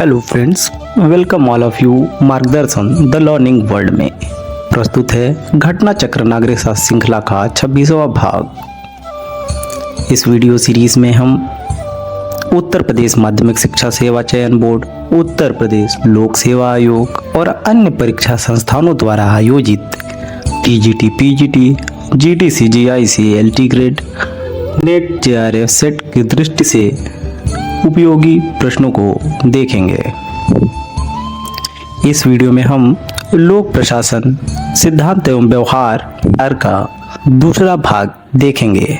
Hello friends, welcome all of you मार्गदर्शन the learning world में। प्रस्तुत है घटना चक्र नागरिक शास्त्र श्रृंखला का 26वां भाग। इस वीडियो सीरीज में हम उत्तर प्रदेश माध्यमिक शिक्षा सेवा चयन बोर्ड, उत्तर प्रदेश लोक सेवा आयोग और अन्य परीक्षा संस्थानों द्वारा आयोजित PGT, GTC, GIC, LT grade, net, JRF set की दृष्टि से उपयोगी प्रश्नों को देखेंगे। इस वीडियो में हम लोक प्रशासन सिद्धांत एवं व्यवहार का दूसरा भाग देखेंगे।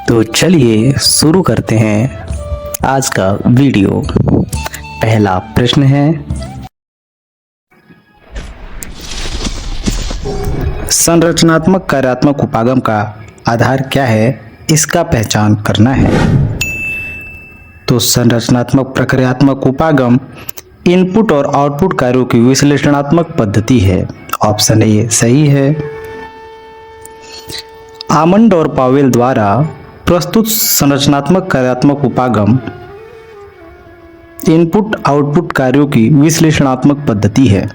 तो चलिए शुरू करते हैं आज का वीडियो। पहला प्रश्न है, संरचनात्मक कार्यात्मक उपागम का आधार क्या है, इसका पहचान करना है। तो संरचनात्मक प्रक्रियात्मक उपागम इनपुट और आउटपुट कार्यों की विश्लेषणात्मक पद्धति है। ऑप्शन ए सही है। आमंड और पावेल द्वारा प्रस्तुत संरचनात्मक कार्यात्मक उपागम इनपुट आउटपुट कार्यों की विश्लेषणात्मक पद्धति है।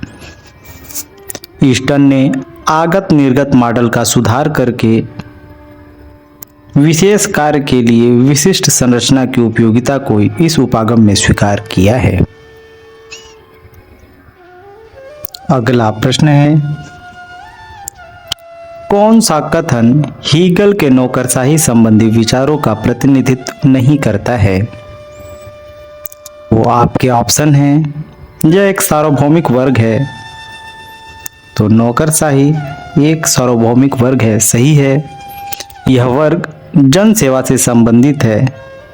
ईस्टन ने आगत निर्गत मॉडल का सुधार करके विशेष कार्य के लिए विशिष्ट संरचना की उपयोगिता को इस उपागम में स्वीकार किया है। अगला प्रश्न है, कौन सा कथन हीगल के नौकरशाही संबंधी विचारों का प्रतिनिधित्व नहीं करता है? वो आपके ऑप्शन हैं। यह एक सार्वभौमिक वर्ग है, तो नौकरशाही एक सार्वभौमिक वर्ग है, सही है। यह वर्ग जन सेवा से संबंधित है,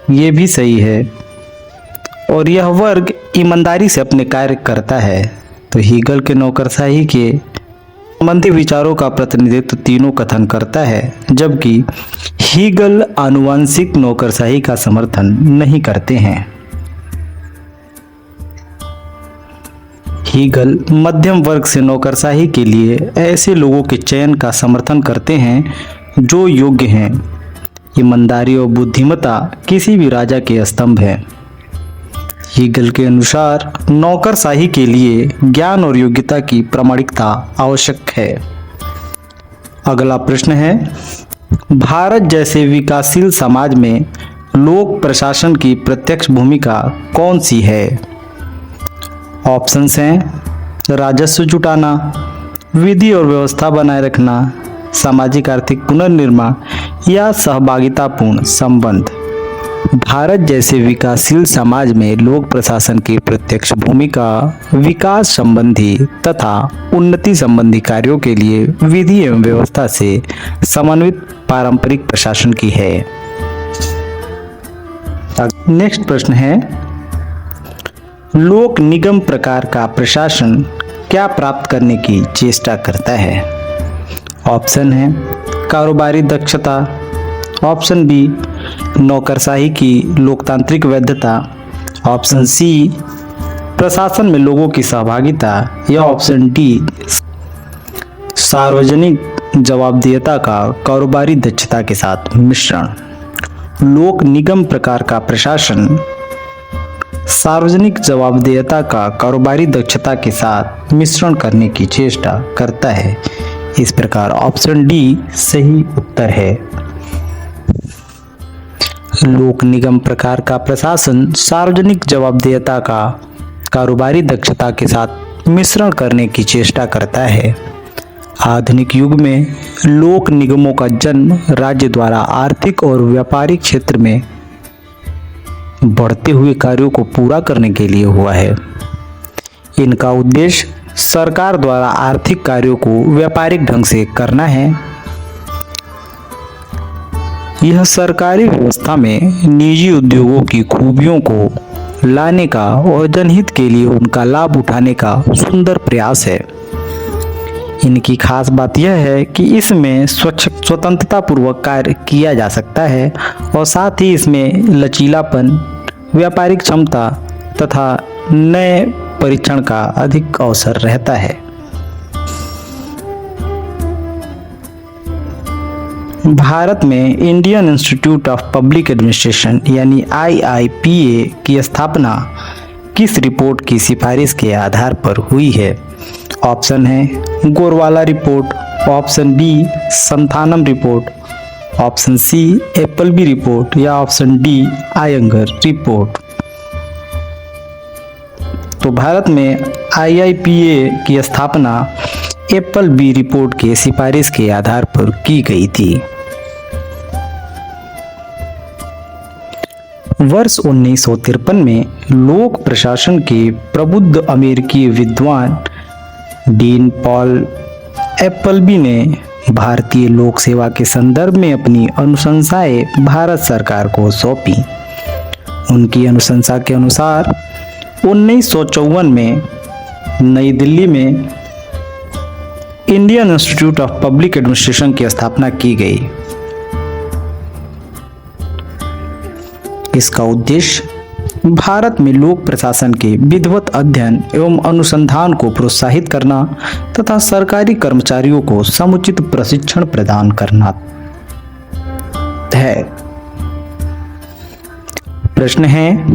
ये भी सही है। और यह वर्ग ईमानदारी से अपने कार्य करता है, तो हीगल के नौकरशाही के संबंधी विचारों का प्रतिनिधित्व तीनों कथन करता है, जबकि हीगल आनुवंशिक नौकरशाही का समर्थन नहीं करते हैं। हीगल मध्यम वर्ग से नौकरशाही के लिए ऐसे लोगों के चयन का समर्थन करते हैं जो योग्य हैं। ईमानदारी और बुद्धिमत्ता किसी भी राजा के स्तंभ है। हीगल के अनुसार नौकरशाही के लिए ज्ञान और योग्यता की प्रामाणिकता आवश्यक है। अगला प्रश्न है, भारत जैसे विकासशील समाज में लोक प्रशासन की प्रत्यक्ष भूमिका कौन सी है? ऑप्शंस हैं, राजस्व जुटाना, विधि और व्यवस्था बनाए रखना, सामाजिक आर्थिक पुनर्निर्माण या सहभागितापूर्ण संबंध। भारत जैसे विकासशील समाज में लोक प्रशासन की प्रत्यक्ष भूमिका विकास संबंधी तथा उन्नति संबंधी कार्यों के लिए विधि एवं व्यवस्था से समन्वित पारंपरिक प्रशासन की है। नेक्स्ट प्रश्न है, लोक निगम प्रकार का प्रशासन क्या प्राप्त करने की चेष्टा करता है? ऑप्शन है, कारोबारी दक्षता, ऑप्शन बी नौकरशाही की लोकतांत्रिक वैधता, ऑप्शन सी प्रशासन में लोगों की सहभागिता, या ऑप्शन डी सार्वजनिक जवाबदेहिता का कारोबारी दक्षता के साथ मिश्रण। लोक निगम प्रकार का प्रशासन सार्वजनिक जवाबदेहिता का कारोबारी दक्षता के साथ मिश्रण करने की चेष्टा करता है। इस प्रकार ऑप्शन डी सही उत्तर है। लोक निगम प्रकार का प्रशासन सार्वजनिक जवाबदेहिता का कारोबारी दक्षता के साथ मिश्रण करने की चेष्टा करता है। आधुनिक युग में लोक निगमों का जन्म राज्य द्वारा आर्थिक और व्यापारिक क्षेत्र में बढ़ते हुए कार्यों को पूरा करने के लिए हुआ है। इनका उद्देश्य सरकार द्वारा आर्थिक कार्यों को व्यापारिक ढंग से करना है। यह सरकारी व्यवस्था में निजी उद्योगों की खूबियों को लाने का और जनहित के लिए उनका लाभ उठाने का सुंदर प्रयास है। इनकी खास बात यह है कि इसमें स्वतंत्रता पूर्वक कार्य किया जा सकता है और साथ ही इसमें लचीलापन, व्यापारिक क्षमता तथा नए परीक्षण का अधिक अवसर रहता है। भारत में Indian institute of public administration यानी IIPA की स्थापना किस रिपोर्ट की सिफारिश के आधार पर हुई है? ऑप्शन है Gorwala report, option B Santhanam report, option C Appleby report या ऑप्शन डी आयंगर रिपोर्ट। तो भारत में IIPA की स्थापना एप्पलबी रिपोर्ट के सिफारिश के आधार पर की गई थी। वर्ष 1953 में लोक प्रशासन के प्रबुद्ध अमेरिकी विद्वान डीन पॉल एप्पलबी ने भारतीय लोक सेवा के संदर्भ में अपनी अनुशंसाएं भारत सरकार को सौंपी। उनकी अनुशंसा के अनुसार 1954 में नई दिल्ली में Indian institute of public administration की स्थापना की गई। इसका उद्देश्य भारत में लोक प्रशासन के विधिवत अध्ययन एवं अनुसंधान को प्रोत्साहित करना तथा सरकारी कर्मचारियों को समुचित प्रशिक्षण प्रदान करना है। प्रश्न है,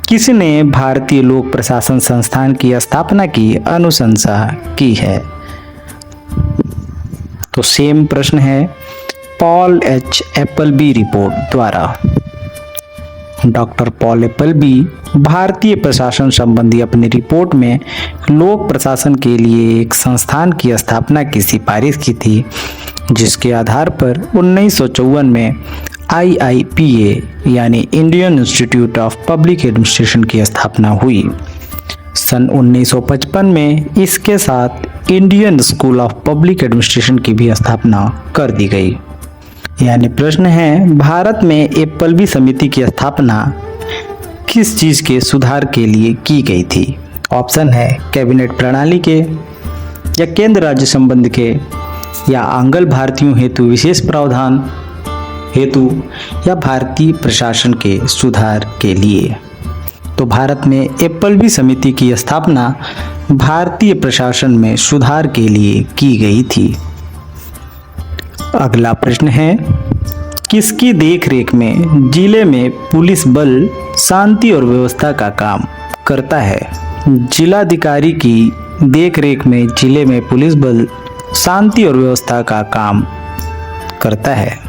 किसने भारतीय लोक प्रशासन संस्थान की स्थापना की अनुशंसा की है? तो सेम प्रश्न है, पॉल एच एप्पलबी रिपोर्ट द्वारा। डॉक्टर पॉल एप्पलबी भारतीय प्रशासन संबंधी अपनी रिपोर्ट में लोक प्रशासन के लिए एक संस्थान की स्थापना की सिफारिश की थी, जिसके आधार पर 1954 में IIPA यानी Indian institute of public administration की स्थापना हुई। सन 1955 में इसके साथ Indian school of public administration की भी स्थापना कर दी गई। यानी प्रश्न है, भारत में एप्पलबी समिति की स्थापना किस चीज के सुधार के लिए की गई थी? ऑप्शन है कैबिनेट प्रणाली के या केंद्र राज्य संबंध के या आंग्ल भारतीयों हेतु विशेष प्रावधान हेतु या भारतीय प्रशासन के सुधार के लिए। तो भारत में एप्पलबी समिति की स्थापना भारतीय प्रशासन में सुधार के लिए की गई थी। अगला प्रश्न है, किसकी देखरेख में जिले में पुलिस बल शांति और व्यवस्था का काम करता है? जिलाधिकारी की देखरेख में जिले में पुलिस बल शांति और व्यवस्था का काम करता है।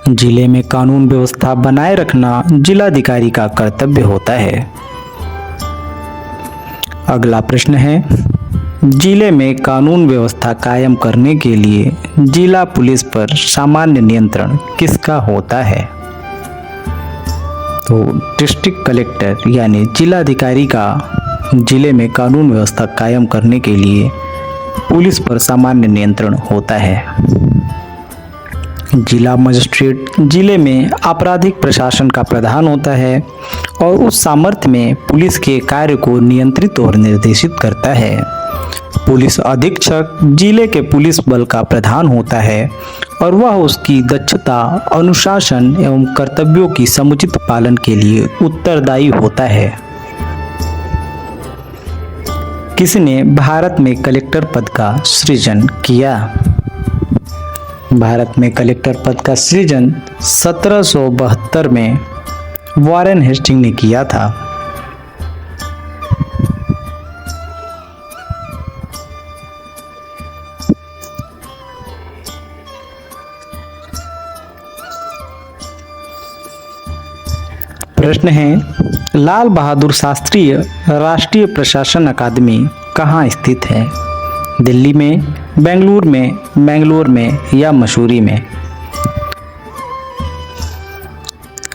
जिले में कानून व्यवस्था बनाए रखना जिलाधिकारी का कर्तव्य होता है। अगला प्रश्न है, जिले में कानून व्यवस्था कायम करने के लिए जिला पुलिस पर सामान्य नियंत्रण किसका होता है? तो डिस्ट्रिक्ट कलेक्टर यानी जिलाधिकारी का जिले में कानून व्यवस्था कायम करने के लिए पुलिस पर सामान्य नियंत्रण होता है। जिला मजिस्ट्रेट जिले में आपराधिक प्रशासन का प्रधान होता है और उस सामर्थ्य में पुलिस के कार्य को नियंत्रित और निर्देशित करता है। पुलिस अधीक्षक जिले के पुलिस बल का प्रधान होता है और वह उसकी दक्षता, अनुशासन एवं कर्तव्यों की समुचित पालन के लिए उत्तरदायी होता है। किसने भारत में कलेक्टर पद का सृजन किया? भारत में कलेक्टर पद का सृजन 1772 में वॉरेन हेस्टिंग ने किया था। प्रश्न है, लाल बहादुर शास्त्री राष्ट्रीय प्रशासन अकादमी कहाँ स्थित है? दिल्ली में, बेंगलुरु में या मसूरी में?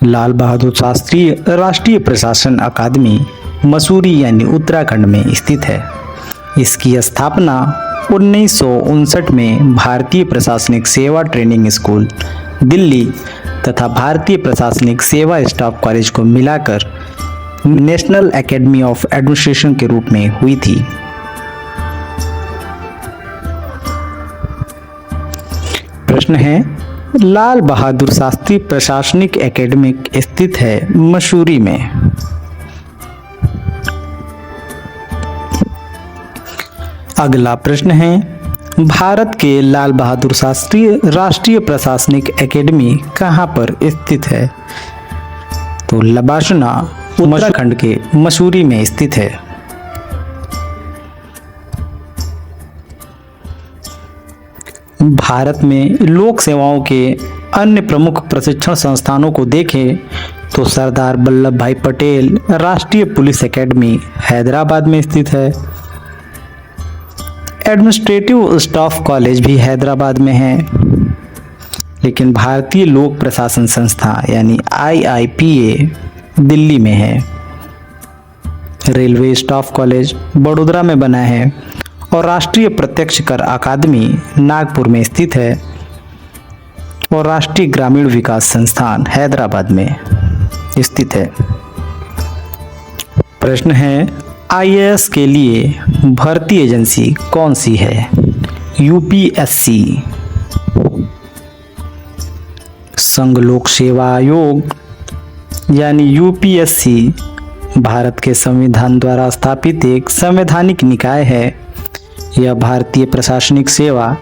लाल बहादुर शास्त्री राष्ट्रीय प्रशासन अकादमी मसूरी यानी उत्तराखंड में स्थित है। इसकी स्थापना 1959 में भारतीय प्रशासनिक सेवा ट्रेनिंग स्कूल दिल्ली तथा भारतीय प्रशासनिक सेवा स्टाफ कॉलेज को मिलाकर नेशनल एकेडमी ऑफ एडमिनिस्ट्रेशन के रूप में हुई थी। प्रश्न है, लाल बहादुर शास्त्री प्रशासनिक एकेडमी स्थित है मसूरी में। अगला प्रश्न है, भारत के लाल बहादुर शास्त्री राष्ट्रीय प्रशासनिक एकेडमी कहाँ पर स्थित है? तो लबासना उत्तराखंड के मसूरी में स्थित है। भारत में लोक सेवाओं के अन्य प्रमुख प्रशिक्षण संस्थानों को देखें तो सरदार वल्लभ भाई पटेल राष्ट्रीय पुलिस एकेडमी हैदराबाद में स्थित है। एडमिनिस्ट्रेटिव स्टाफ कॉलेज भी हैदराबाद में है, लेकिन भारतीय लोक प्रशासन संस्था यानी IIPA दिल्ली में है। रेलवे स्टाफ कॉलेज बड़ोदरा में बना है और राष्ट्रीय प्रत्यक्ष कर अकादमी नागपुर में स्थित है और राष्ट्रीय ग्रामीण विकास संस्थान हैदराबाद में स्थित है। प्रश्न है, IAS के लिए भर्ती एजेंसी कौन सी है? UPSC, संघ लोक सेवा आयोग यानी UPSC भारत के संविधान द्वारा स्थापित एक संवैधानिक निकाय है। यह भारतीय प्रशासनिक सेवा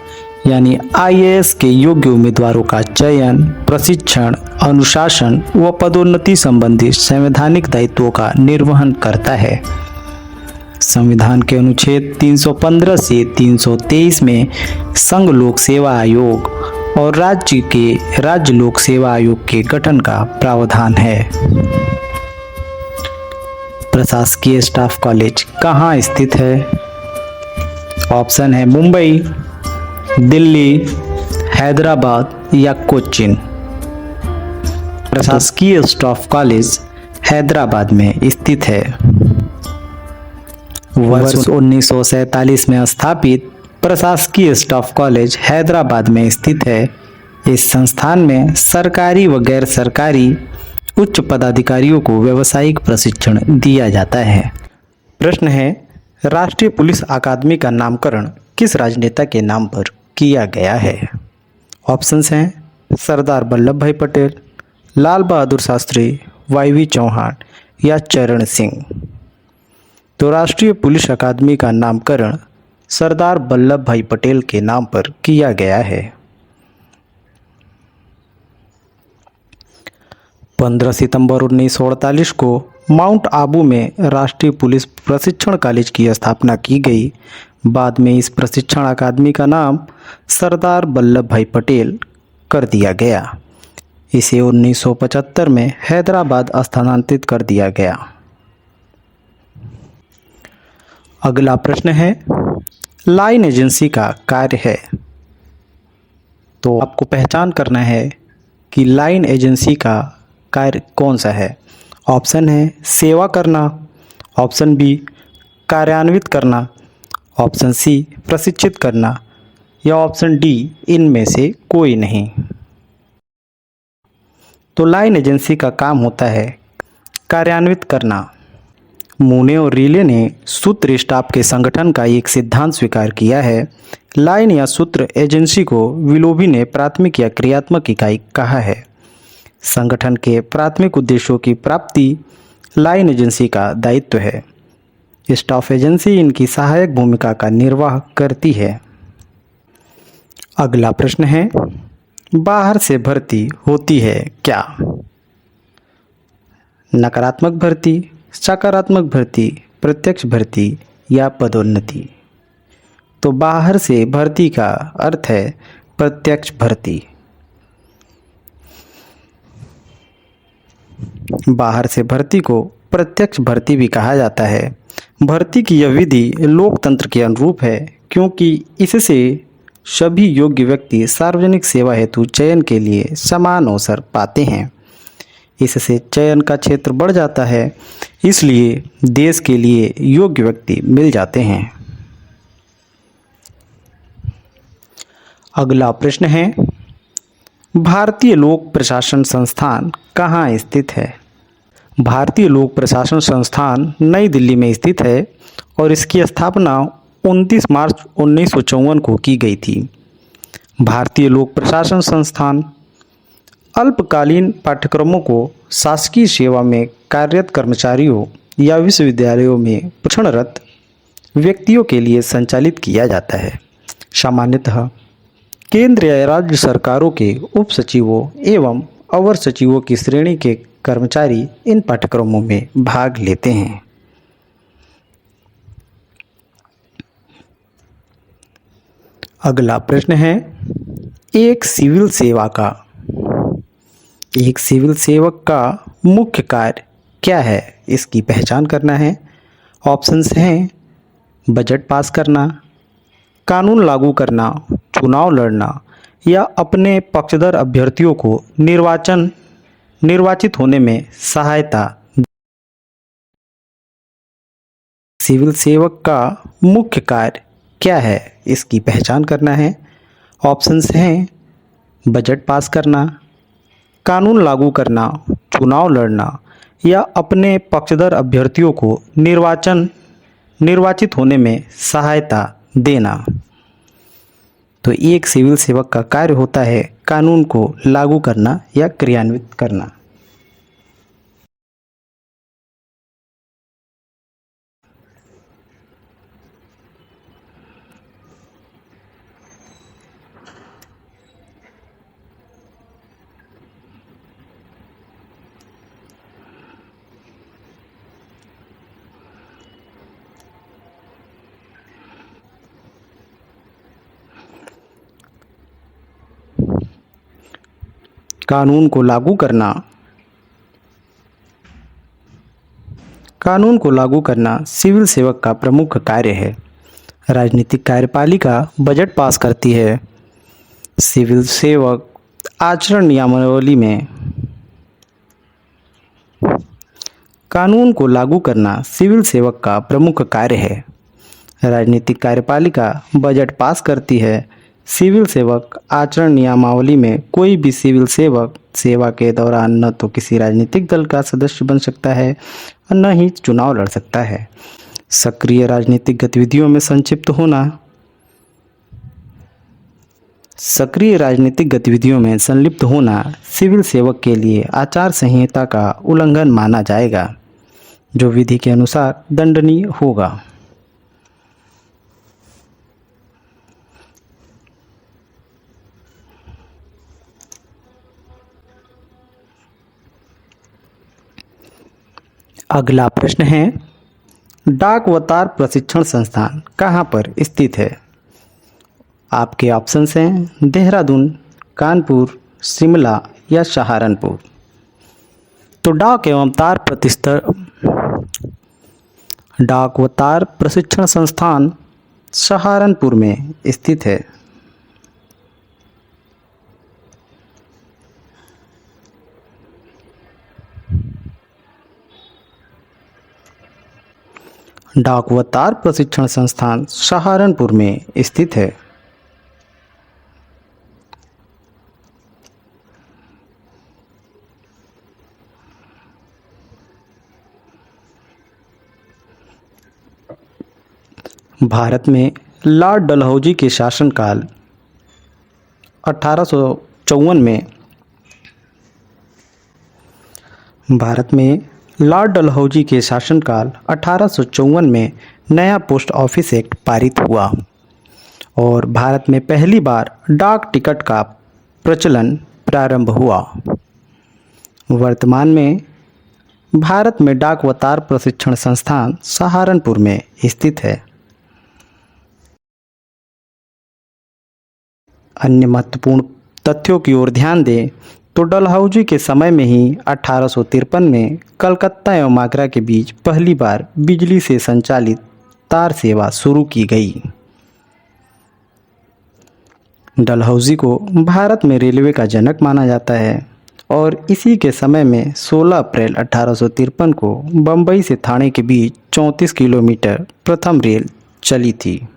यानी IAS के योग्य उम्मीदवारों का चयन, प्रशिक्षण, अनुशासन व पदोन्नति संबंधी संवैधानिक दायित्वों का निर्वहन करता है। संविधान के अनुच्छेद 315 से 323 में संघ लोक सेवा आयोग और राज्य लोक सेवा आयोग के गठन का प्रावधान है। प्रशासकीय स्टाफ कॉलेज कहाँ स्थित है? ऑप्शन है मुंबई, दिल्ली, हैदराबाद या कोच्चिन। प्रशासकीय स्टाफ कॉलेज हैदराबाद में स्थित है। वर्ष 1947 में स्थापित प्रशासकीय स्टाफ कॉलेज हैदराबाद में स्थित है। इस संस्थान में सरकारी व गैर सरकारी उच्च पदाधिकारियों को व्यावसायिक प्रशिक्षण दिया जाता है। प्रश्न है, राष्ट्रीय पुलिस अकादमी का नामकरण किस राजनेता के नाम पर किया गया है? ऑप्शंस हैं सरदार वल्लभ भाई पटेल, लाल बहादुर शास्त्री, YV चौहान या चरण सिंह। तो राष्ट्रीय पुलिस अकादमी का नामकरण सरदार वल्लभ भाई पटेल के नाम पर किया गया है। 15 सितंबर 1948 को माउंट आबू में राष्ट्रीय पुलिस प्रशिक्षण कॉलेज की स्थापना की गई। बाद में इस प्रशिक्षण अकादमी का नाम सरदार वल्लभ भाई पटेल कर दिया गया। इसे 1975 में हैदराबाद स्थानांतरित कर दिया गया। अगला प्रश्न है, लाइन एजेंसी का कार्य है। तो आपको पहचान करना है कि लाइन एजेंसी का कार्य कौन सा है। ऑप्शन है सेवा करना, ऑप्शन बी कार्यान्वित करना, ऑप्शन सी प्रशिक्षित करना या ऑप्शन डी इनमें से कोई नहीं। तो लाइन एजेंसी का काम होता है कार्यान्वित करना। मूने और रीले ने सूत्र स्टाफ के संगठन का एक सिद्धांत स्वीकार किया है। लाइन या सूत्र एजेंसी को विलोबी ने प्राथमिक या क्रियात्मक इकाई कहा है। संगठन के प्राथमिक उद्देश्यों की प्राप्ति लाइन एजेंसी का दायित्व है। स्टाफ एजेंसी इनकी सहायक भूमिका का निर्वाह करती है। अगला प्रश्न है, बाहर से भर्ती होती है क्या? नकारात्मक भर्ती, सकारात्मक भर्ती, प्रत्यक्ष भर्ती या पदोन्नति। तो बाहर से भर्ती का अर्थ है प्रत्यक्ष भर्ती। बाहर से भर्ती को प्रत्यक्ष भर्ती भी कहा जाता है। भर्ती की यह विधि लोकतंत्र के अनुरूप है, क्योंकि इससे सभी योग्य व्यक्ति सार्वजनिक सेवा हेतु चयन के लिए समान अवसर पाते हैं। इससे चयन का क्षेत्र बढ़ जाता है, इसलिए देश के लिए योग्य व्यक्ति मिल जाते हैं। अगला प्रश्न है, भारतीय लोक प्रशासन संस्थान कहाँ स्थित है? भारतीय लोक प्रशासन संस्थान नई दिल्ली में स्थित है और इसकी स्थापना 29 मार्च 1954 को की गई थी। भारतीय लोक प्रशासन संस्थान अल्पकालीन पाठ्यक्रमों को शासकीय सेवा में कार्यरत कर्मचारियों या विश्वविद्यालयों में प्रशिक्षणरत व्यक्तियों के लिए संचालित किया जाता है। सामान्यतः केंद्र या राज्य सरकारों के उप सचिवों एवं अवर सचिवों की श्रेणी के कर्मचारी इन पाठ्यक्रमों में भाग लेते हैं। अगला प्रश्न है, एक सिविल सेवक का मुख्य कार्य क्या है, इसकी पहचान करना है। ऑप्शंस हैं बजट पास करना, कानून लागू करना, चुनाव लड़ना या अपने पक्षधर अभ्यर्थियों को निर्वाचित होने में सहायता। सिविल सेवक का मुख्य कार्य क्या है, इसकी पहचान करना है। ऑप्शंस हैं बजट पास करना, कानून लागू करना, चुनाव लड़ना या अपने पक्षधर अभ्यर्थियों को निर्वाचित होने में सहायता देना। तो एक सिविल सेवक का कार्य होता है कानून को लागू करना या क्रियान्वित करना। कानून को लागू करना सिविल सेवक का प्रमुख कार्य है। राजनीतिक कार्यपालिका बजट पास करती है। सिविल सेवक आचरण नियमावली में कानून को लागू करना सिविल सेवक का प्रमुख कार्य है। राजनीतिक कार्यपालिका बजट पास करती है। सिविल सेवक आचरण नियमावली में कोई भी सिविल सेवक सेवा के दौरान न तो किसी राजनीतिक दल का सदस्य बन सकता है और न ही चुनाव लड़ सकता है। सक्रिय राजनीतिक गतिविधियों में संलिप्त होना सिविल सेवक के लिए आचार संहिता का उल्लंघन माना जाएगा, जो विधि के अनुसार दंडनीय होगा। अगला प्रश्न है, डाक वतार प्रशिक्षण संस्थान कहाँ पर स्थित है? आपके ऑप्शंस हैं देहरादून, कानपुर, शिमला या सहारनपुर। तो डाक व तार प्रशिक्षण संस्थान सहारनपुर में स्थित है। डाक व तार प्रशिक्षण संस्थान सहारनपुर में स्थित है। भारत में लॉर्ड डलहौजी के शासनकाल 1854 में नया पोस्ट ऑफिस एक्ट पारित हुआ और भारत में पहली बार डाक टिकट का प्रचलन प्रारंभ हुआ। वर्तमान में भारत में डाक व तार प्रशिक्षण संस्थान सहारनपुर में स्थित है। अन्य महत्वपूर्ण तथ्यों की ओर ध्यान दें तो डलहौजी के समय में ही 1853 में कलकत्ता एवं आगरा के बीच पहली बार बिजली से संचालित तार सेवा शुरू की गई। डलहौजी को भारत में रेलवे का जनक माना जाता है और इसी के समय में 16 अप्रैल 1853 को बम्बई से ठाणे के बीच 34 किलोमीटर प्रथम रेल चली थी।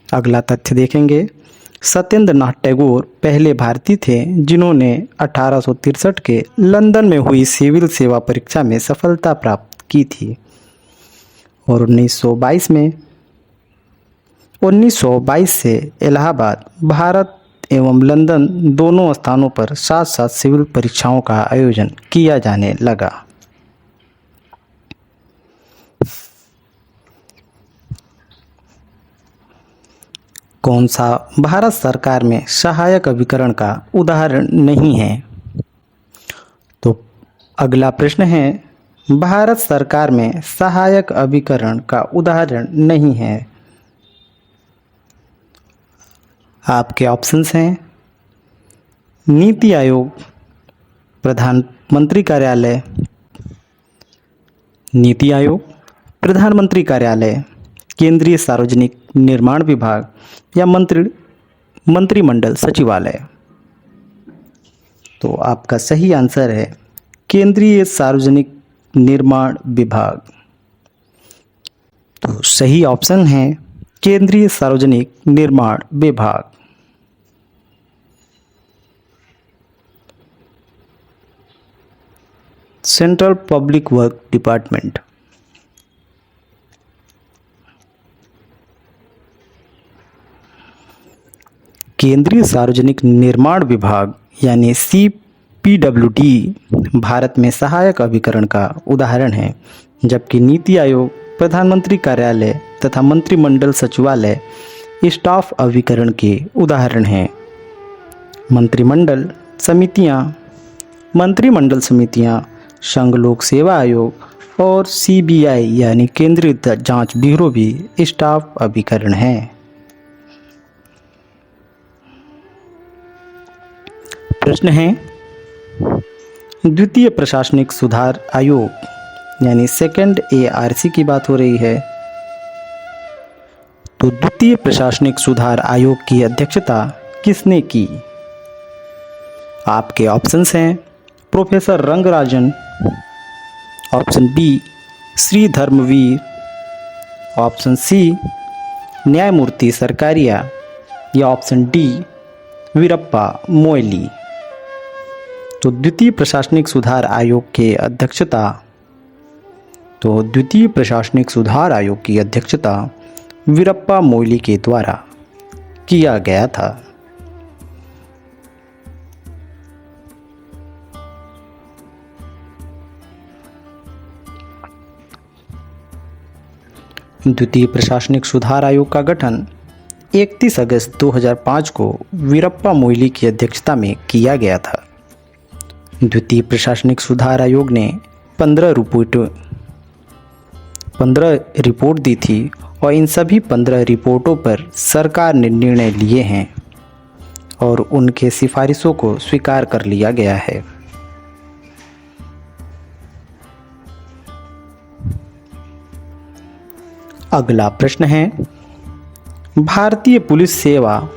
अगला तथ्य देखेंगे, सत्येंद्र नाथ टैगोर पहले भारतीय थे जिन्होंने 1863 के लंदन में हुई सिविल सेवा परीक्षा में सफलता प्राप्त की थी और 1922 से इलाहाबाद, भारत एवं लंदन दोनों स्थानों पर साथ साथ सिविल परीक्षाओं का आयोजन किया जाने लगा। कौन सा भारत सरकार में सहायक अभिकरण का उदाहरण नहीं है? तो अगला प्रश्न है, भारत सरकार में सहायक अभिकरण का उदाहरण नहीं है। आपके ऑप्शंस हैं नीति आयोग, प्रधानमंत्री कार्यालय, नीति आयोग, प्रधानमंत्री कार्यालय, केंद्रीय सार्वजनिक निर्माण विभाग या मंत्रिमंडल सचिवालय। तो आपका सही आंसर है केंद्रीय सार्वजनिक निर्माण विभाग। तो सही ऑप्शन है केंद्रीय सार्वजनिक निर्माण विभाग। Central public work department. केंद्रीय सार्वजनिक निर्माण विभाग यानी CPWD भारत में सहायक अभिकरण का उदाहरण है, जबकि नीति आयोग, प्रधानमंत्री कार्यालय तथा मंत्रिमंडल सचिवालय स्टाफ अभिकरण के उदाहरण हैं। मंत्रिमंडल समितियां, संघ लोक सेवा आयोग और CBI यानी केंद्रीय जांच ब्यूरो भी स्टाफ अभिकरण हैं। प्रश्न है, द्वितीय प्रशासनिक सुधार आयोग यानी सेकंड ARC की बात हो रही है। तो द्वितीय प्रशासनिक सुधार आयोग की अध्यक्षता किसने की? आपके ऑप्शंस हैं professor Rangarajan, option B Shri Dharmvir, option C न्यायमूर्ति सरकारिया या ऑप्शन D वीरप्पा मोइली। तो द्वितीय प्रशासनिक सुधार आयोग की अध्यक्षता वीरप्पा मोइली के द्वारा किया गया था। द्वितीय प्रशासनिक सुधार आयोग का गठन 31 अगस्त 2005 को वीरप्पा मोइली की अध्यक्षता में किया गया था। द्वितीय प्रशासनिक सुधार आयोग ने 15 रिपोर्ट दी थी और इन सभी 15 रिपोर्टों पर सरकार ने निर्णय लिए हैं और उनके सिफारिशों को स्वीकार कर लिया गया है। अगला प्रश्न है, भारतीय पुलिस सेवा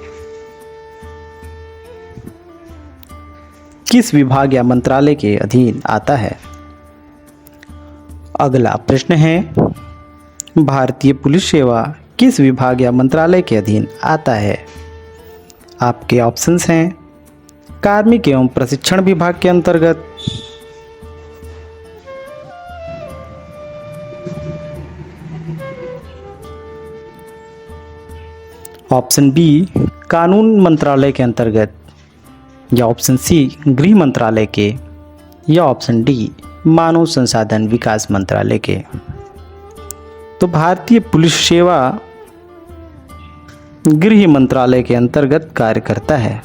किस विभाग या मंत्रालय के अधीन आता है? अगला प्रश्न है, भारतीय पुलिस सेवा किस विभाग या मंत्रालय के अधीन आता है? आपके ऑप्शंस हैं कार्मिक एवं प्रशिक्षण विभाग के अंतर्गत, ऑप्शन B कानून मंत्रालय के अंतर्गत, या ऑप्शन C गृह मंत्रालय के, या ऑप्शन D मानव संसाधन विकास मंत्रालय के। तो भारतीय पुलिस सेवा गृह मंत्रालय के अंतर्गत कार्य करता है।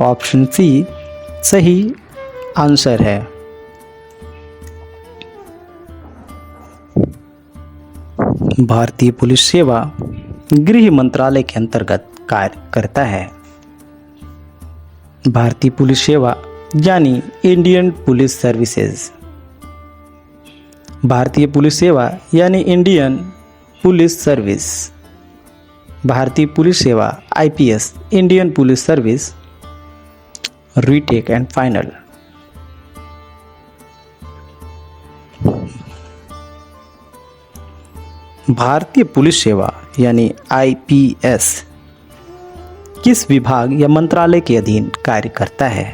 ऑप्शन C सही आंसर है। भारतीय पुलिस सेवा गृह मंत्रालय के अंतर्गत कार्य करता है। भारतीय पुलिस सेवा यानी इंडियन पुलिस सर्विसेज। भारतीय पुलिस सेवा यानी इंडियन पुलिस सर्विस। भारतीय पुलिस सेवा IPS Indian police service, retake and final. भारतीय पुलिस सेवा यानी IPS किस विभाग या मंत्रालय के अधीन कार्य करता है?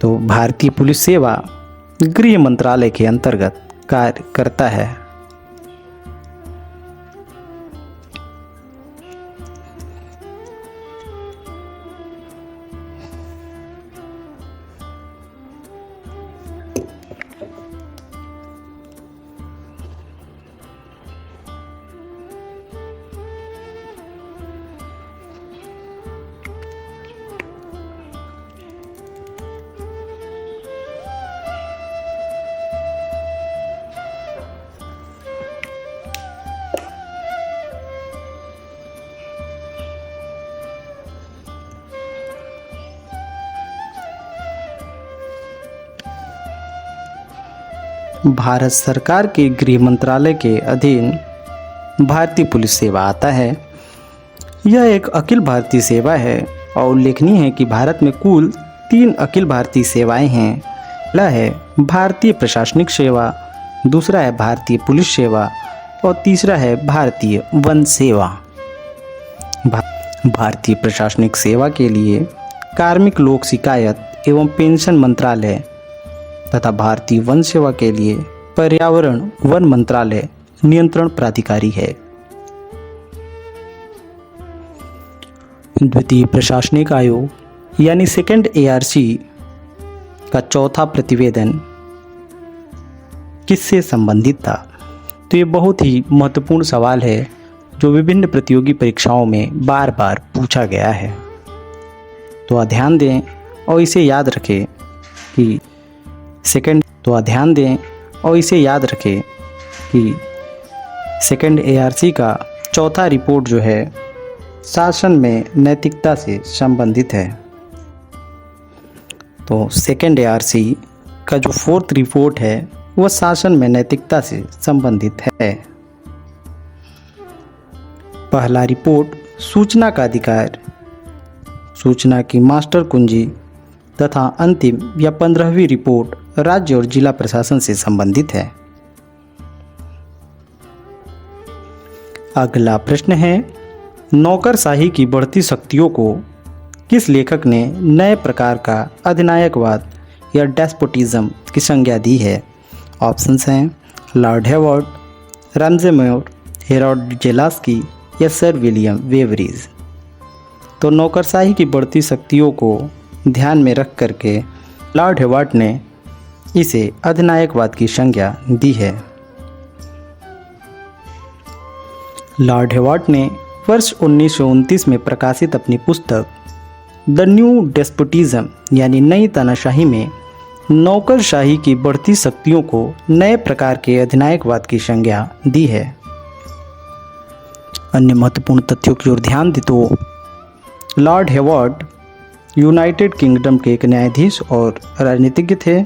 तो भारतीय पुलिस सेवा गृह मंत्रालय के अंतर्गत कार्य करता है। भारत सरकार के गृह मंत्रालय के अधीन भारतीय पुलिस सेवा आता है। यह एक अखिल भारतीय सेवा है और उल्लेखनीय है कि भारत में कुल 3 अखिल भारतीय सेवाएं हैं। पहला है भारतीय प्रशासनिक सेवा, दूसरा है भारतीय पुलिस सेवा और तीसरा है भारतीय वन सेवा। भारतीय प्रशासनिक सेवा के लिए कार्मिक लोक शिकायत एवं पेंशन मंत्रालय तथा भारतीय वन सेवा के लिए पर्यावरण वन मंत्रालय नियंत्रण प्राधिकारी है। द्वितीय प्रशासनिक आयोग यानी सेकंड ARC का चौथा प्रतिवेदन किससे संबंधित था? तो ये बहुत ही महत्वपूर्ण सवाल है जो विभिन्न प्रतियोगी परीक्षाओं में बार बार पूछा गया है। तो ध्यान दें और इसे याद रखें कि सेकंड ARC का चौथा रिपोर्ट जो है शासन में नैतिकता से संबंधित है। तो सेकंड ARC का जो 4th रिपोर्ट है वह शासन में नैतिकता से संबंधित है। पहला रिपोर्ट सूचना का अधिकार, सूचना की मास्टर कुंजी तथा अंतिम या 15वीं रिपोर्ट राज्य और जिला प्रशासन से संबंधित है। अगला प्रश्न है, नौकरशाही की बढ़ती शक्तियों को किस लेखक ने नए प्रकार का अधिनायकवाद या डेस्पोटिज्म की संज्ञा दी है? ऑप्शंस हैं लॉर्ड हेवर्ड, रमजे मोर, हेरोल्ड जेलास्की या सर विलियम वेवरीज। तो नौकरशाही की बढ़ती शक्तियों को ध्यान में रख करके लॉर्ड हेवर्ड ने इसे अधिनायकवाद की संज्ञा दी है। लॉर्ड हेवर्ड ने वर्ष 1929 में प्रकाशित अपनी पुस्तक द न्यू डेस्पोटिज्म यानी नई तानाशाही में नौकरशाही की बढ़ती शक्तियों को नए प्रकार के अधिनायकवाद की संज्ञा दी है। अन्य महत्वपूर्ण तथ्यों की ओर ध्यान दें तो लॉर्ड हेवर्ड यूनाइटेड किंगडम के एक न्यायाधीश और राजनीतिज्ञ थे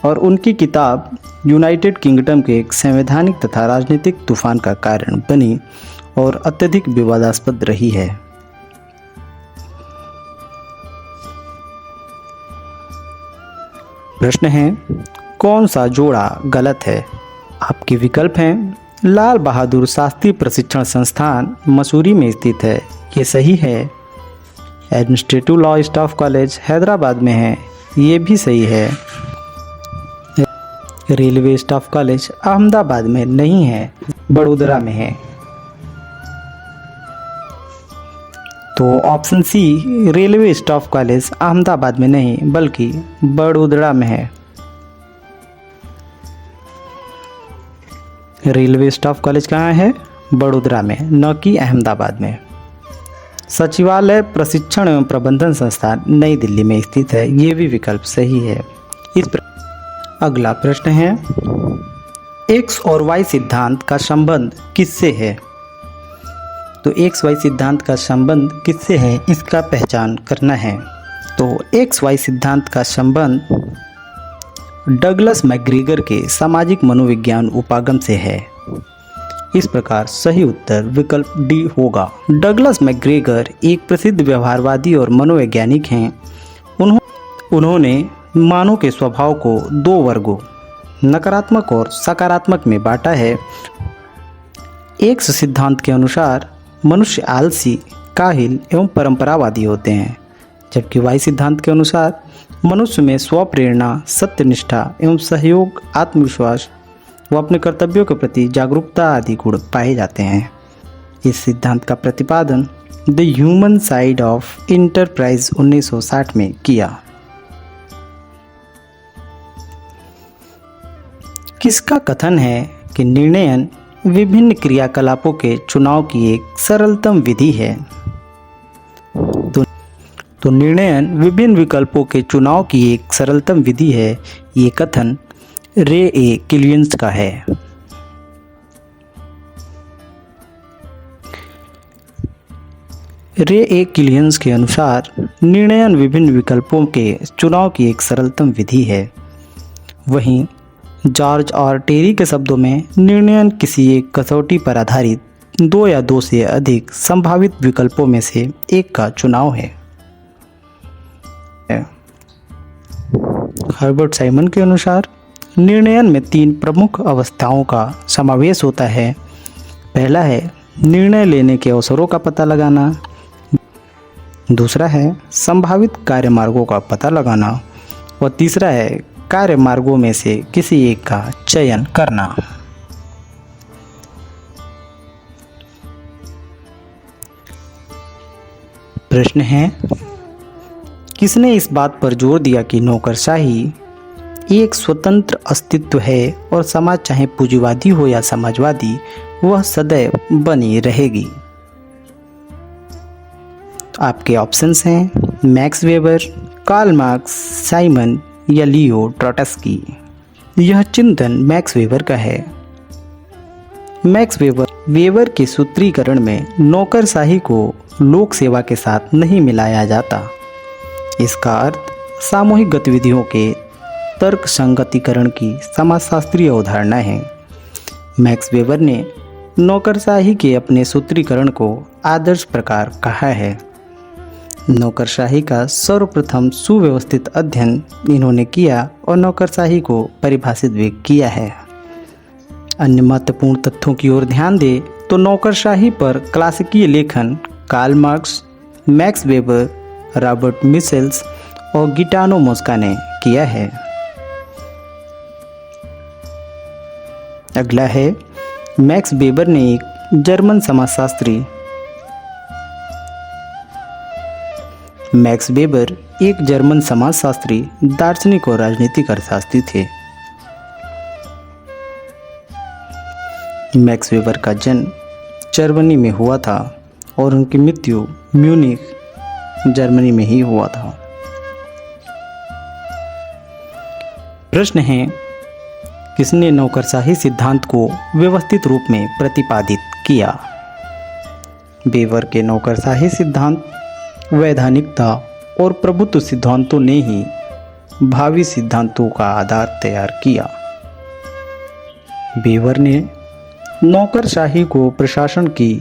और उनकी किताब यूनाइटेड किंगडम के एक संवैधानिक तथा राजनीतिक तूफान का कारण बनी और अत्यधिक विवादास्पद रही है। प्रश्न है, कौन सा जोड़ा गलत है? आपके विकल्प हैं लाल बहादुर शास्त्री प्रशिक्षण संस्थान मसूरी में स्थित है, ये सही है। Administrative law staff college Hyderabad में है, ये भी सही है। रेलवे स्टाफ कॉलेज अहमदाबाद में नहीं है, बड़ोदरा में है। तो option C railway staff college Ahmedabad में नहीं बल्कि बड़ोदरा में है। रेलवे स्टाफ कॉलेज कहाँ है? बड़ोदरा में, न कि अहमदाबाद में। सचिवालय प्रशिक्षण एवं प्रबंधन संस्थान नई दिल्ली में स्थित है, ये भी विकल्प सही है। अगला प्रश्न है, एक्स और वाई सिद्धांत का संबंध किससे है? तो एक्स वाई सिद्धांत का संबंध किससे है इसका पहचान करना है। तो एक्स वाई सिद्धांत का संबंध डगलस मैकग्रेगर के सामाजिक मनोविज्ञान उपागम से है। इस प्रकार सही उत्तर विकल्प डी होगा। डगलस मैकग्रेगर एक प्रसिद्ध व्यवहारवादी और मनोवैज्ञानिक हैं। उन्होंने मानव के स्वभाव को 2 वर्गों नकारात्मक और सकारात्मक में बांटा है। एक्स सिद्धांत के अनुसार मनुष्य आलसी, काहिल एवं परंपरावादी होते हैं, जबकि वाई सिद्धांत के अनुसार मनुष्य में स्वप्रेरणा, सत्यनिष्ठा एवं सहयोग, आत्मविश्वास व अपने कर्तव्यों के प्रति जागरूकता आदि गुण पाए जाते हैं। इस सिद्धांत का प्रतिपादन the human side of enterprise 1960 में किया। किसका कथन है कि निर्णयन विभिन्न क्रियाकलापों के चुनाव की एक सरलतम विधि है? तो निर्णयन विभिन्न विकल्पों के चुनाव की एक सरलतम विधि है, ये कथन रे ए किलियंस का है। रे ए किलियंस के अनुसार निर्णयन विभिन्न विकल्पों के चुनाव की एक सरलतम विधि है। वहीं जॉर्ज और टेरी के शब्दों में निर्णय किसी एक कसौटी पर आधारित दो या दो से अधिक संभावित विकल्पों में से एक का चुनाव है। हर्बर्ट साइमन के अनुसार निर्णयन में तीन प्रमुख अवस्थाओं का समावेश होता है। पहला है निर्णय लेने के अवसरों का पता लगाना, दूसरा है संभावित कार्य मार्गों का पता लगाना और तीसरा है कार्य मार्गों में से किसी एक का चयन करना। प्रश्न है, किसने इस बात पर जोर दिया कि नौकरशाही एक स्वतंत्र अस्तित्व है और समाज चाहे पूंजीवादी हो या समाजवादी वह सदैव बनी रहेगी? आपके ऑप्शंस हैं Max Weber, Karl Marx, Simon या लियो ट्रोट्स्की। यह चिंतन मैक्स वेबर का है। मैक्स वेबर के सूत्रीकरण में नौकरशाही को लोक सेवा के साथ नहीं मिलाया जाता। इसका अर्थ सामूहिक गतिविधियों के तर्क संगतिकरण की समाजशास्त्रीय अवधारणा है। मैक्स वेबर ने नौकरशाही के अपने सूत्रीकरण को आदर्श प्रकार कहा है। नौकरशाही का सर्वप्रथम सुव्यवस्थित अध्ययन इन्होंने किया और नौकरशाही को परिभाषित भी किया है। अन्य महत्वपूर्ण तथ्यों की ओर ध्यान दें तो नौकरशाही पर क्लासिकीय लेखन Karl Marx, Max Weber, Robert Michels और गिटानो मोस्का ने किया है। अगला है मैक्स वेबर ने एक जर्मन समाजशास्त्री मैक्स वेबर एक जर्मन समाजशास्त्री, दार्शनिक और राजनीतिक अर्थशास्त्री थे। मैक्स वेबर का जन्म जर्मनी में हुआ था और उनकी मृत्यु म्यूनिख, जर्मनी में ही हुआ था। प्रश्न है, किसने नौकरशाही सिद्धांत को व्यवस्थित रूप में प्रतिपादित किया? वेबर के नौकरशाही सिद्धांत वैधानिकता और प्रभुत्व सिद्धांतों ने ही भावी सिद्धांतों का आधार तैयार किया। वेबर ने नौकरशाही को प्रशासन की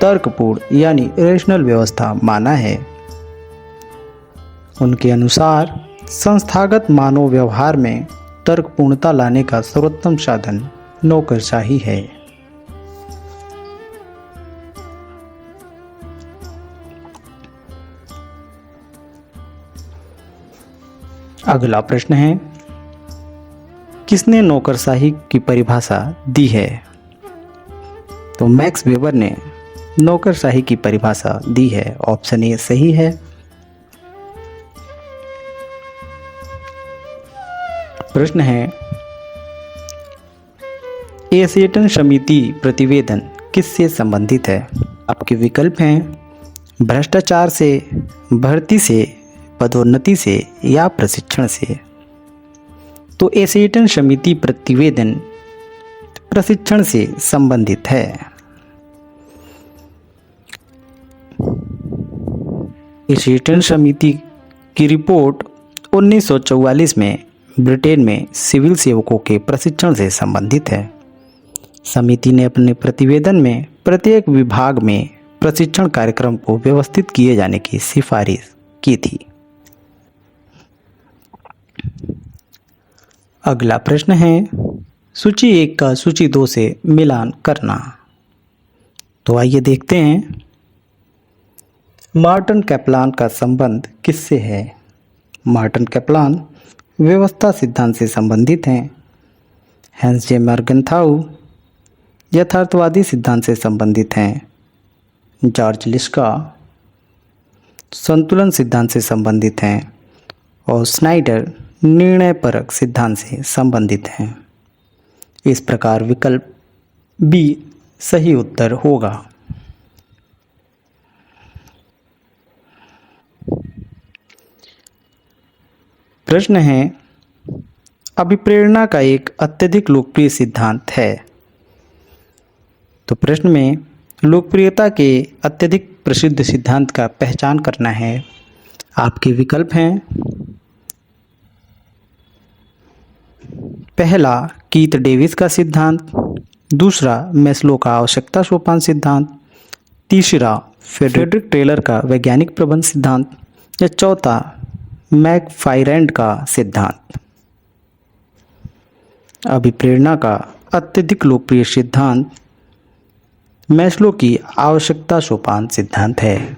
तर्कपूर्ण यानी रेशनल व्यवस्था माना है। उनके अनुसार संस्थागत मानव व्यवहार में तर्कपूर्णता लाने का सर्वोत्तम साधन नौकरशाही है। अगला प्रश्न है, किसने नौकरशाही की परिभाषा दी है? तो मैक्स वेबर ने नौकरशाही की परिभाषा दी है। ऑप्शन ए सही है। प्रश्न है, एशियन समिति प्रतिवेदन किससे संबंधित है? आपके विकल्प हैं भ्रष्टाचार से, भर्ती से, पदोन्नति से या प्रशिक्षण से। तो एशियन समिति प्रतिवेदन प्रशिक्षण से संबंधित है। एशियन समिति की रिपोर्ट 1944 में ब्रिटेन में सिविल सेवकों के प्रशिक्षण से संबंधित है। समिति ने अपने प्रतिवेदन में प्रत्येक विभाग में प्रशिक्षण कार्यक्रम को व्यवस्थित किए जाने की सिफारिश की थी। अगला प्रश्न है, सूची 1 का सूची 2 से मिलान करना। तो आइए देखते हैं मार्टिन कैपलान का संबंध किससे है। मार्टिन कैपलान व्यवस्था सिद्धांत से संबंधित हैं। हैंस जे मर्गेंथाउ यथार्थवादी सिद्धांत से संबंधित हैं। जॉर्ज लिस्का संतुलन सिद्धांत से संबंधित हैं और स्नाइडर निर्णयपरक सिद्धांत से संबंधित हैं। इस प्रकार विकल्प बी सही उत्तर होगा। प्रश्न है, अभिप्रेरणा का एक अत्यधिक लोकप्रिय सिद्धांत है। तो प्रश्न में लोकप्रियता के अत्यधिक प्रसिद्ध सिद्धांत का पहचान करना है। आपके विकल्प हैं पहला कीथ डेविस का सिद्धांत, दूसरा मैस्लो का आवश्यकता सोपान सिद्धांत, तीसरा फ्रेडरिक टेलर का वैज्ञानिक प्रबंध सिद्धांत, या चौथा मैकफायरैंड का सिद्धांत। अभिप्रेरणा का अत्यधिक लोकप्रिय सिद्धांत मैस्लो की आवश्यकता सोपान सिद्धांत है।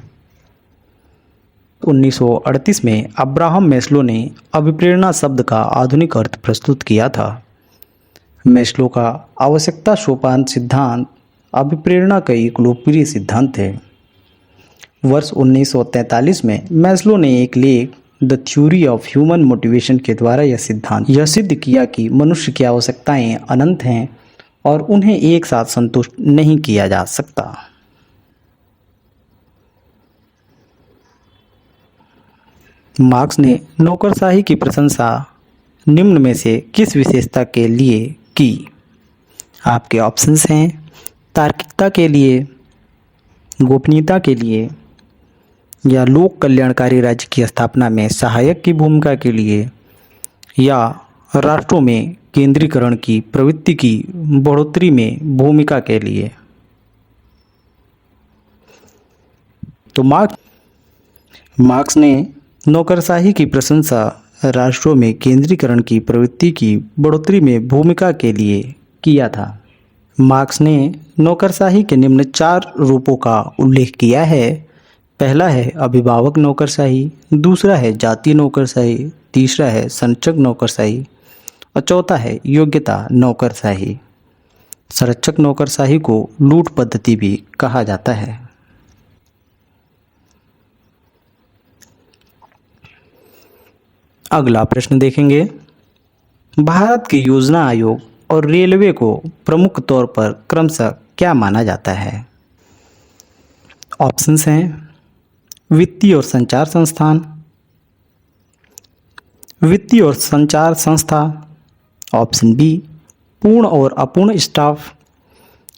1938 में अब्राहम मैस्लो ने अभिप्रेरणा शब्द का आधुनिक अर्थ प्रस्तुत किया था। मैस्लो का आवश्यकता सोपान सिद्धांत अभिप्रेरणा का एक लोकप्रिय सिद्धांत है। वर्ष 1943 में मैस्लो ने एक लेख the theory of human motivation के द्वारा यह सिद्ध किया कि मनुष्य की आवश्यकताएं अनंत हैं और उन्हें एक साथ संतुष्ट नहीं किया जा सकता। मार्क्स ने नौकरशाही की प्रशंसा निम्न में से किस विशेषता के लिए की? आपके ऑप्शंस हैं तार्किकता के लिए, गोपनीयता के लिए, या लोक कल्याणकारी राज्य की स्थापना में सहायक की भूमिका के लिए, या राष्ट्रों में केंद्रीकरण की प्रवृत्ति की बढ़ोतरी में भूमिका के लिए। तो मार्क्स ने नौकरशाही की प्रशंसा राष्ट्रों में केंद्रीकरण की प्रवृत्ति की बढ़ोतरी में भूमिका के लिए किया था। मार्क्स ने नौकरशाही के निम्न 4 रूपों का उल्लेख किया है। पहला है अभिभावक नौकरशाही, दूसरा है जातीय नौकरशाही, तीसरा है संरक्षक नौकरशाही और चौथा है योग्यता नौकरशाही। संरक्षक नौकरशाही को लूट पद्धति भी कहा जाता है। अगला प्रश्न देखेंगे, भारत के योजना आयोग और रेलवे को प्रमुख तौर पर क्रमशः क्या माना जाता है? ऑप्शंस हैं वित्तीय और संचार संस्थान, वित्तीय और संचार संस्था, ऑप्शन बी पूर्ण और अपूर्ण स्टाफ,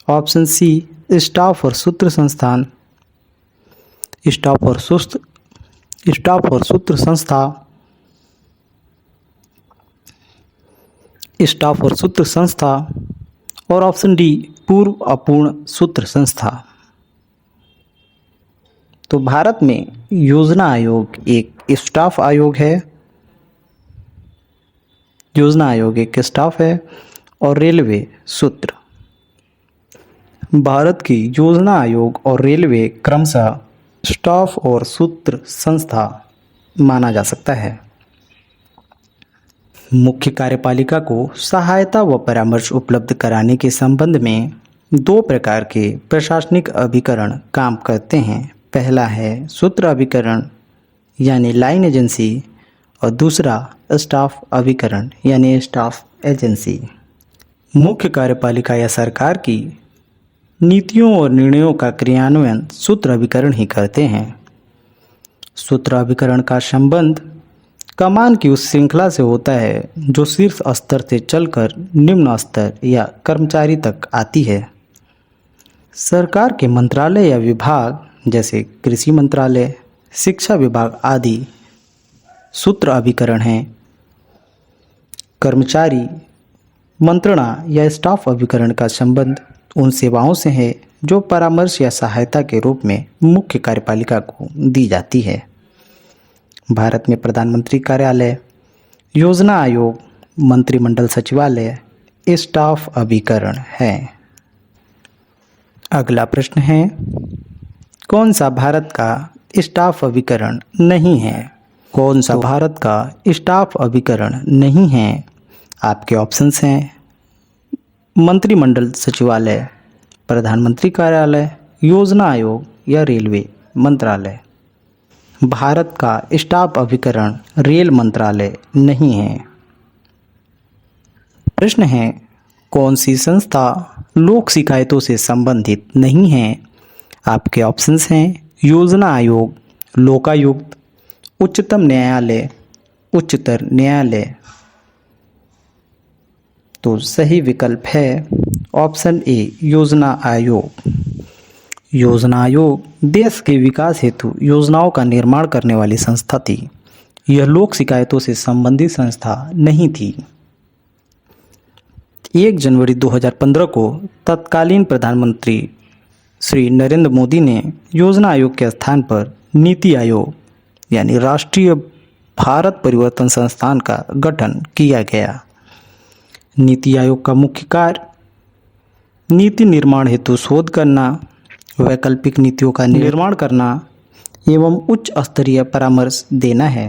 ऑप्शन सी स्टाफ और सूत्र संस्थान, स्टाफ और सूत्र संस्था, स्टाफ और सूत्र संस्था, और ऑप्शन डी पूर्व अपूर्ण सूत्र संस्था। तो भारत में योजना आयोग एक स्टाफ आयोग है, योजना आयोग एक स्टाफ है और रेलवे सूत्र। भारत की योजना आयोग और रेलवे क्रमशः स्टाफ और सूत्र संस्था माना जा सकता है। मुख्य कार्यपालिका को सहायता व परामर्श उपलब्ध कराने के संबंध में 2 प्रकार के प्रशासनिक अभिकरण काम करते हैं। पहला है सूत्र अभिकरण यानी लाइन एजेंसी और दूसरा स्टाफ अभिकरण यानी स्टाफ एजेंसी। मुख्य कार्यपालिका या सरकार की नीतियों और निर्णयों का क्रियान्वयन सूत्र अभिकरण ही करते हैं। सूत्र अभिकरण का संबंध कमान की उस श्रृंखला से होता है जो शीर्ष स्तर से चलकर निम्न स्तर या कर्मचारी तक आती है। सरकार के मंत्रालय या विभाग जैसे कृषि मंत्रालय, शिक्षा विभाग आदि सूत्र अभिकरण हैं। कर्मचारी मंत्रणा या स्टाफ अभिकरण का संबंध उन सेवाओं से है जो परामर्श या सहायता के रूप में मुख्य कार्यपालिका को दी जाती है। भारत में प्रधानमंत्री कार्यालय, योजना आयोग, मंत्रिमंडल सचिवालय स्टाफ अभिकरण है। अगला प्रश्न है, कौन सा भारत का स्टाफ अभिकरण नहीं है? कौन सा भारत का स्टाफ अभिकरण नहीं है? आपके ऑप्शंस हैं मंत्रिमंडल सचिवालय, प्रधानमंत्री कार्यालय, योजना आयोग या रेलवे मंत्रालय। भारत का स्टाफ अभिकरण रेल मंत्रालय नहीं है। प्रश्न है, कौन सी संस्था लोक शिकायतों से संबंधित नहीं है? आपके ऑप्शंस हैं योजना आयोग, लोकायुक्त, उच्चतम न्यायालय, उच्चतर न्यायालय। तो सही विकल्प है ऑप्शन ए योजना आयोग। योजना आयोग देश के विकास हेतु योजनाओं का निर्माण करने वाली संस्था थी। यह लोक शिकायतों से संबंधित संस्था नहीं थी। 1 जनवरी 2015 को तत्कालीन प्रधानमंत्री श्री नरेंद्र मोदी ने योजना आयोग के स्थान पर नीति आयोग यानी राष्ट्रीय भारत परिवर्तन संस्थान का गठन किया गया। नीति आयोग का मुख्य कार्य नीति निर्माण हेतु शोध करना, वैकल्पिक नीतियों का निर्माण करना एवं उच्च स्तरीय परामर्श देना है।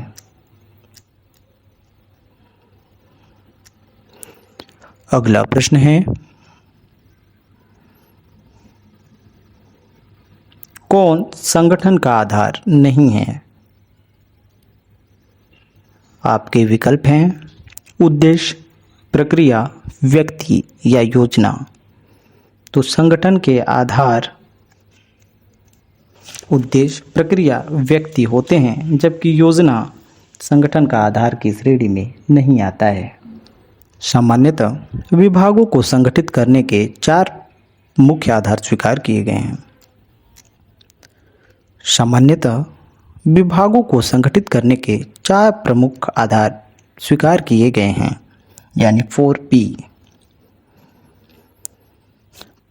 अगला प्रश्न है, कौन संगठन का आधार नहीं है? आपके विकल्प हैं उद्देश्य, प्रक्रिया, व्यक्ति या योजना। तो संगठन के आधार उद्देश्य, प्रक्रिया, व्यक्ति होते हैं, जबकि योजना संगठन का आधार की श्रेणी में नहीं आता है। सामान्यतः विभागों को संगठित करने के 4 मुख्य आधार स्वीकार किए गए हैं। सामान्यतः विभागों को संगठित करने के 4 प्रमुख आधार स्वीकार किए गए हैं, यानी 4P।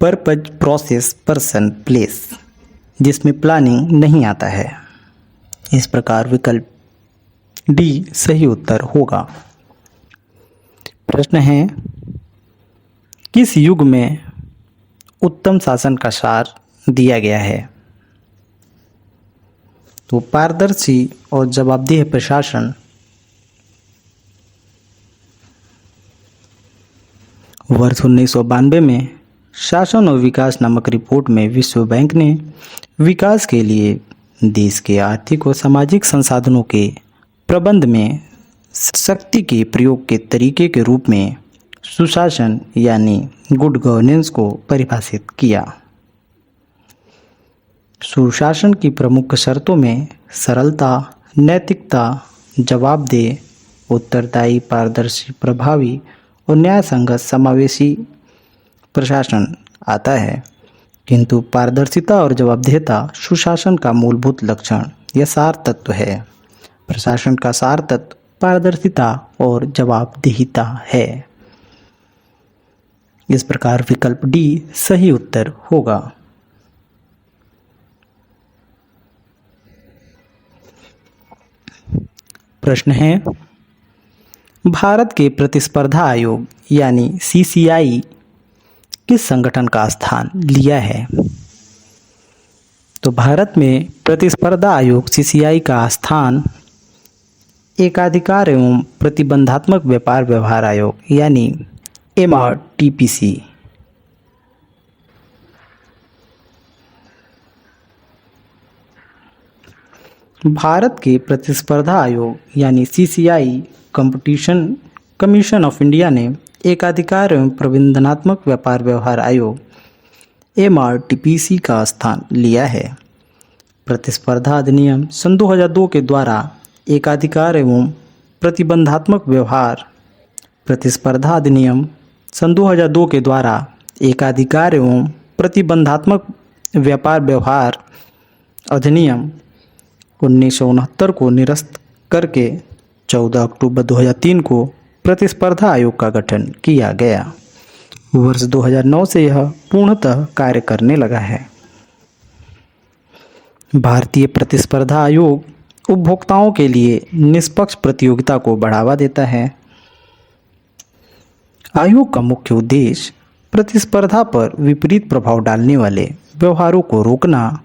Purpose, process, person, place, जिसमें प्लानिंग नहीं आता है। इस प्रकार विकल्प डी सही उत्तर होगा। प्रश्न है, किस युग में उत्तम शासन का सार दिया गया है? तो पारदर्शी और जवाबदेह प्रशासन वर्ष 1992 में शासन और विकास नामक रिपोर्ट में विश्व बैंक ने विकास के लिए देश के आर्थिक और सामाजिक संसाधनों के प्रबंध में शक्ति के प्रयोग के तरीके के रूप में सुशासन यानी गुड गवर्नेंस को परिभाषित किया। सुशासन की प्रमुख शर्तों में सरलता, नैतिकता, जवाबदेह, उत्तरदायी, पारदर्शी, प्रभावी और न्याय संगत समावेशी प्रशासन आता है। किंतु पारदर्शिता और जवाबदेहता सुशासन का मूलभूत लक्षण या सार तत्व है। प्रशासन का सार तत्व पारदर्शिता और जवाबदेहिता है। इस प्रकार विकल्प डी सही उत्तर होगा। प्रश्न है, भारत के प्रतिस्पर्धा आयोग यानी CCI किस संगठन का स्थान लिया है? तो भारत में प्रतिस्पर्धा आयोग CCI का स्थान एकाधिकार एवं प्रतिबंधात्मक व्यापार व्यवहार आयोग यानी MRTPC। भारत के प्रतिस्पर्धा आयोग यानी CCI competition commission of India ने एकाधिकार एवं प्रबंधनात्मक व्यापार व्यवहार आयोग MRTPC का स्थान लिया है। प्रतिस्पर्धा अधिनियम सन 2002 के द्वारा एकाधिकार एवं प्रतिबंधात्मक व्यवहार प्रतिस्पर्धा अधिनियम सन 2002 के द्वारा एकाधिकार एवं प्रतिबंधात्मक व्यापार व्यवहार अधिनियम 1969 को निरस्त करके 14 अक्टूबर 2003 को प्रतिस्पर्धा आयोग का गठन किया गया। वर्ष 2009 से यह पूर्णतः कार्य करने लगा है। भारतीय प्रतिस्पर्धा आयोग उपभोक्ताओं के लिए निष्पक्ष प्रतियोगिता को बढ़ावा देता है। आयोग का मुख्य उद्देश्य प्रतिस्पर्धा पर विपरीत प्रभाव डालने वाले व्यवहारों को रोकना,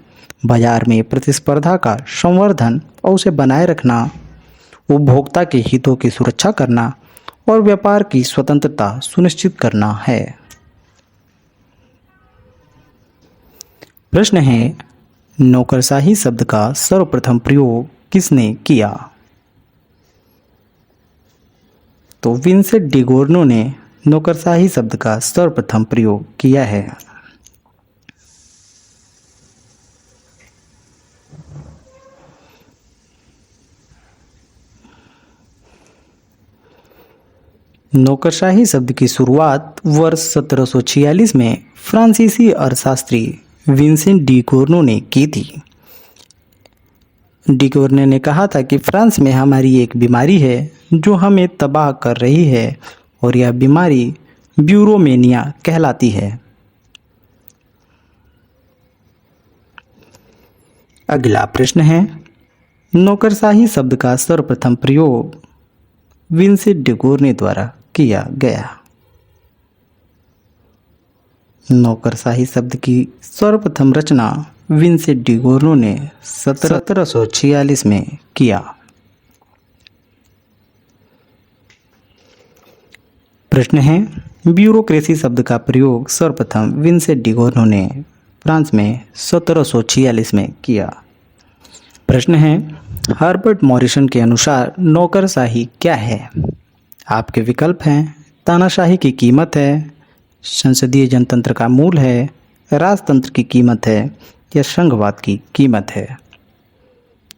बाजार में प्रतिस्पर्धा का संवर्धन और उसे बनाए रखना, उपभोक्ता के हितों की सुरक्षा करना और व्यापार की स्वतंत्रता सुनिश्चित करना है। प्रश्न है, नौकरशाही शब्द का सर्वप्रथम प्रयोग किसने किया? तो विंसेंट डी गोर्नो ने नौकरशाही शब्द का सर्वप्रथम प्रयोग किया है। नौकरशाही शब्द की शुरुआत वर्ष 1746 में फ्रांसीसी अर्थशास्त्री विंसेंट डी गोर्नो ने की थी। डी गोर्नो ने कहा था कि फ्रांस में हमारी एक बीमारी है जो हमें तबाह कर रही है और यह बीमारी ब्यूरोमेनिया कहलाती है। अगला प्रश्न है, नौकरशाही शब्द का सर्वप्रथम प्रयोग विंसेंट डिगोर्ने द्वारा किया गया। नौकरशाही शब्द की सर्वप्रथम रचना विंसेंट डिगोर्ने ने 1746 में किया। प्रश्न है, ब्यूरोक्रेसी शब्द का प्रयोग सर्वप्रथम विंसेंट डिगोर्ने ने फ्रांस में 1746 में किया। प्रश्न है, हर्बर्ट मॉरिसन के अनुसार नौकरशाही क्या है? आपके विकल्प हैं, तानाशाही की कीमत है, संसदीय जनतंत्र का मूल है, राजतंत्र की कीमत है या संघवाद की कीमत है।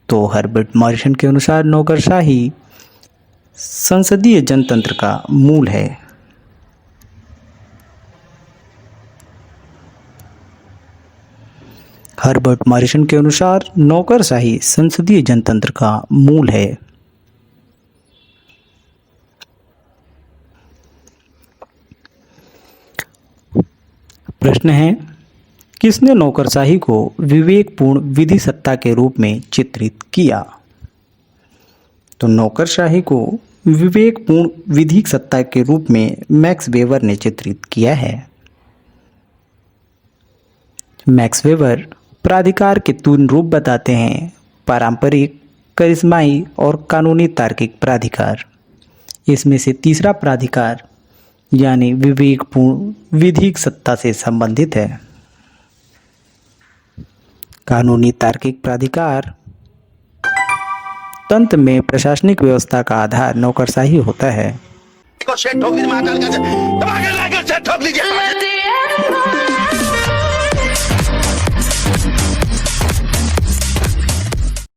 तो हर्बर्ट मॉरिसन के अनुसार नौकरशाही संसदीय जनतंत्र का मूल है। हर्बर्ट मॉरिसन के अनुसार नौकरशाही संसदीय जनतंत्र का मूल है। प्रश्न है, किसने नौकरशाही को विवेकपूर्ण विधि सत्ता के रूप में चित्रित किया? तो नौकरशाही को विवेकपूर्ण विधिक सत्ता के रूप में मैक्स वेबर ने चित्रित किया है। मैक्स वेबर प्राधिकार के तीन रूप बताते हैं, पारंपरिक, करिश्माई और कानूनी तार्किक प्राधिकार। इसमें से तीसरा प्राधिकार यानी विवेकपूर्ण विधिक सत्ता से संबंधित है। कानूनी तार्किक प्राधिकार तंत्र में प्रशासनिक व्यवस्था का आधार नौकरशाही होता है।